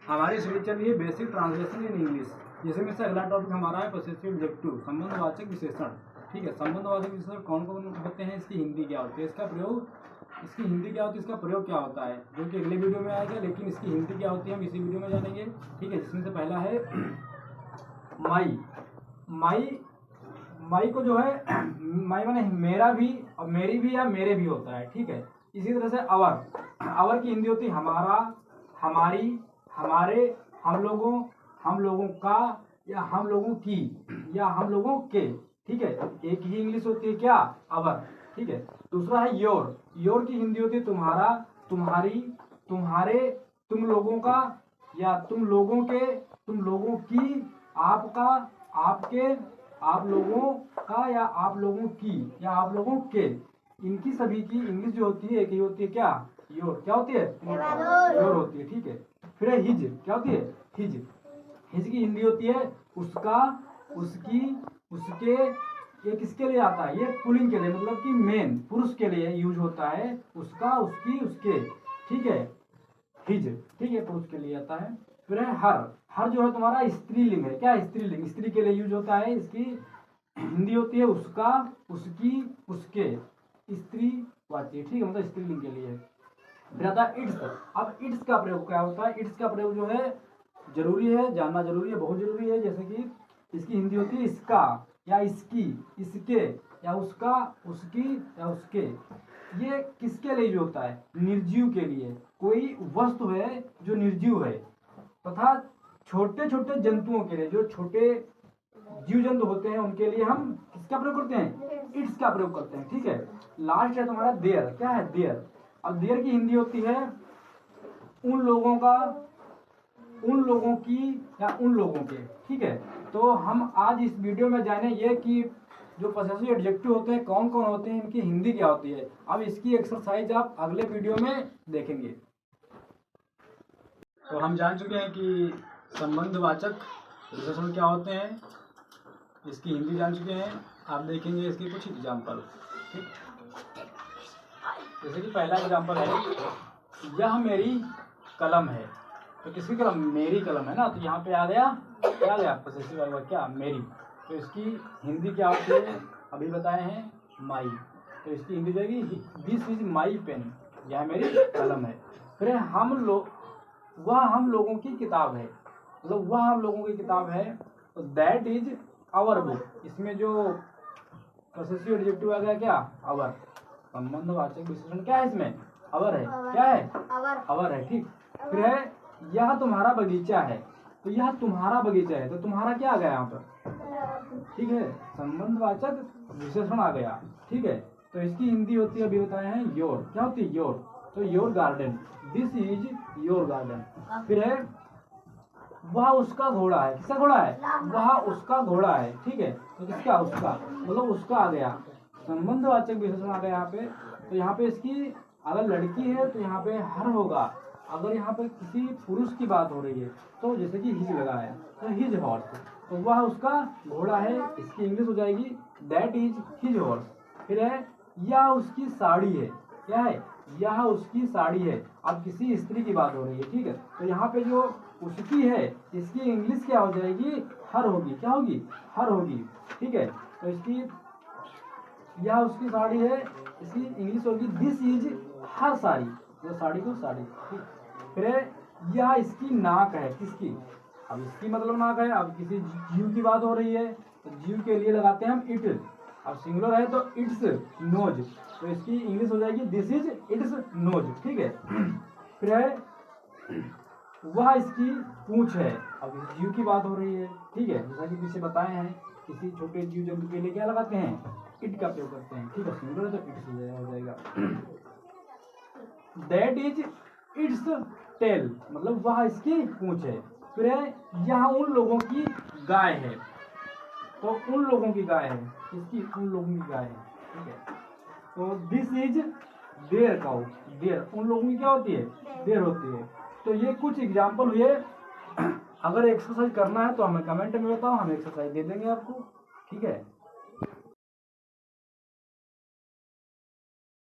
हमारी सीरीज चल रही है बेसिक ट्रांसलेशन इन इंग्लिश, जिसमें से अगला टॉपिक हमारा है पोसेसिव एडजेक्टिव, संबंधवाचक विशेषण। ठीक है, संबंधवाचक विशेषण कौन कौन होते हैं, इसकी हिंदी क्या होती है, इसका प्रयोग, इसकी हिंदी क्या होती है, इसका प्रयोग क्या होता है, जो कि अगले वीडियो में आएगा, लेकिन इसकी हिंदी क्या होती है हम इसी वीडियो में जानेंगे। ठीक है, जिसमें से पहला है माई। माई माई को जो है माई माने मेरा भी और मेरी भी या मेरे भी होता है। ठीक है, इसी तरह से अवर। अवर की हिंदी होती है हमारा, हमारी, हमारे, हम लोगों का या हम लोगों की या हम लोगों के। ठीक है, एक ही इंग्लिश होती है क्या, अवर। ठीक है, दूसरा है योर। योर की हिंदी होती है तुम्हारा, तुम्हारी, तुम्हारे, तुम लोगों का या तुम लोगों के, तुम लोगों की, आपका, आपके, आप लोगों का या आप लोगों की या आप लोगों के। इनकी सभी की इंग्लिश जो होती है एक ही होती है क्या, योर। क्या होती है, योर होती है। ठीक है, फिर है हिज। क्या होती है, हिज। हिज की हिंदी होती है उसका, उसकी, उसके। ये किसके लिए आता है, ये पुलिंग के लिए, मतलब कि मेन पुरुष के लिए यूज होता है, उसका, उसकी, उसके। ठीक है, हिज। ठीक है, पुरुष के लिए आता है। फिर है हर। हर जो है तुम्हारा स्त्रीलिंग है, क्या स्त्रीलिंग, स्त्री के लिए यूज होता है। इसकी हिंदी होती है उसका, उसकी, उसके, स्त्री वाची। ठीक है, मतलब स्त्रीलिंग के लिए। फिर आता है इट्स। अब इट्स का प्रयोग क्या होता है, इट्स का प्रयोग जो है जरूरी है, जानना जरूरी है, बहुत जरूरी है। जैसे कि इसकी हिंदी होती है इसका या इसकी, इसके या उसका, उसकी या उसके। ये किसके लिए जो होता है, निर्जीव के लिए। कोई वस्तु है जो निर्जीव है, तथा छोटे छोटे जंतुओं के लिए, जो छोटे जीव जंतु होते हैं उनके लिए हम किसका प्रयोग करते हैं, इट्स का प्रयोग करते हैं। ठीक है, लास्ट है तुम्हारा देयर। क्या है, देयर। अब देयर की हिंदी होती है उन लोगों का, उन लोगों की या उन लोगों के। ठीक है, तो हम आज इस वीडियो में जाने ये कि जो पॉसेसिव एडजेक्टिव होते हैं कौन कौन होते हैं, इनकी हिंदी क्या होती है। अब इसकी एक्सरसाइज आप अगले वीडियो में देखेंगे। तो हम जान चुके हैं कि संबंधवाचक विशेषण क्या होते हैं, इसकी हिंदी जान चुके हैं। आप देखेंगे इसके कुछ एग्जाम्पल। ठीक, जैसे कि पहला एग्जाम्पल है, यह मेरी कलम है। तो किसकी कलम, मेरी कलम है ना, तो यहाँ पे आ गया, क्या आ गया, पॉसेसिव वर्ब क्या, मेरी। तो इसकी हिंदी क्या होती है, अभी बताए हैं, माई। तो इसकी हिंदी जाएगी दिस इज माई पेन, यह मेरी कलम है। फिर हम लोग, वह हम लोगों की किताब है, मतलब वह हम लोगों की किताब है। तो दैट इज आवर बुक। इसमें जो पॉसेसिव एडजेक्टिव आ गया क्या, आवर। संबंधवाचक विशेषण क्या है इसमें, आवर है। क्या है, आवर है। ठीक, फिर है यह तुम्हारा बगीचा है। तो यह तुम्हारा बगीचा है, तो तुम्हारा क्या आ गया यहाँ पर। ठीक है, संबंधवाचक विशेषण आ गया। ठीक है, तो इसकी हिंदी होती है, अभी बताए हैं, योर। क्या होती है, योर। तो your garden, this is your garden. फिर है वह उसका घोड़ा है। किसका घोड़ा है, वह उसका घोड़ा है। ठीक है, तो किसका, उसका, मतलब उसका आ गया, संबंधवाचक विशेषण आ गया यहाँ पे। तो यहाँ पे इसकी अगर लड़की है तो यहाँ पे हर होगा, अगर यहाँ पे किसी पुरुष की बात हो रही है तो जैसे कि हिज लगा है तो हिज हॉर्स, तो वह उसका घोड़ा है। इसकी इंग्लिश हो जाएगी दैट इज हिज हॉर्स। फिर है यह उसकी साड़ी है। क्या है, यह उसकी साड़ी है। अब किसी स्त्री की बात हो रही है। ठीक है, तो यहाँ पे जो उसकी है इसकी इंग्लिश क्या हो जाएगी, हर होगी। क्या होगी, हर होगी। ठीक है, तो इसकी, यह उसकी साड़ी है, इसकी इंग्लिश होगी दिस इज हर साड़ी, जो साड़ी को साड़ी। ठीक, फिर यह इसकी नाक है। किसकी, अब इसकी मतलब नाक है। अब किसी जीव की बात हो रही है तो जीव के लिए लगाते हैं हम इट। अब सिंगुलर है तो इट्स नोज, तो इसकी इंग्लिश हो जाएगी दिस इज इट्स नोज। ठीक है, फिर है वह इसकी पूंछ है। अब इस जीव की बात हो रही है। ठीक है, जैसा कि पीछे बताए हैं, किसी छोटे जीव जंतु के लिए क्या लगाते हैं, इट का प्रयोग करते हैं। ठीक है, सिंगुलर है तो इट्स हो जाएगा। दैट इज इट्स टेल, मतलब वह इसकी पूंछ है। फिर है यह उन लोगों की गाय है। तो उन लोगों की गाय है, इसकी उन लोगों की गाय है। ठीक है, तो this is their cow. There, उन लोगों की क्या होती है, देयर होती है। तो ये कुछ एग्जाम्पल हुए। अगर एक्सरसाइज करना है तो हमें कमेंट में बताओ, हम एक्सरसाइज दे देंगे आपको। ठीक है।